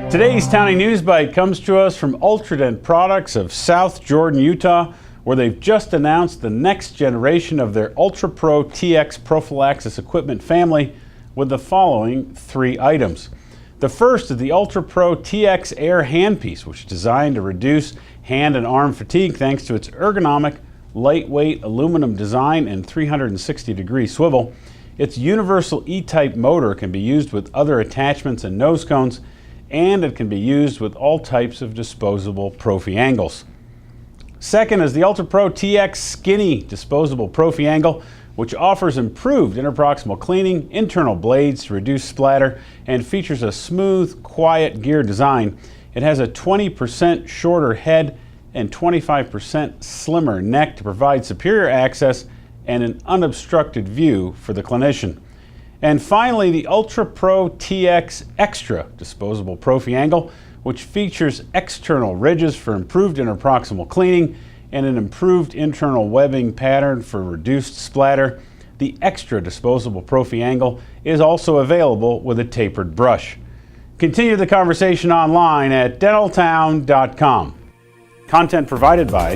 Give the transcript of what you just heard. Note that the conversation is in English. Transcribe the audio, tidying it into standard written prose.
Today's Townie News Bite comes to us from Ultradent Products of South Jordan, Utah, where they've just announced the next generation of their Ultrapro Tx prophylaxis equipment family with the following 3 items. The first is the Ultrapro Tx Air handpiece, which is designed to reduce hand and arm fatigue thanks to its ergonomic, lightweight aluminum design and 360-degree swivel. Its universal E-type motor can be used with other attachments and nose cones, and it can be used with all types of disposable prophy angles. Second is the Ultrapro Tx Skini disposable prophy angle, which offers improved interproximal cleaning, internal blades to reduce splatter, and features a smooth, quiet gear design. It has a 20% shorter head and 25% slimmer neck to provide superior access and an unobstructed view for the clinician. And finally, the Ultrapro Tx Extra disposable prophy angle, which features external ridges for improved interproximal cleaning and an improved internal webbing pattern for reduced splatter. The extra disposable prophy angle is also available with a tapered brush. Continue the conversation online at dentaltown.com. Content provided by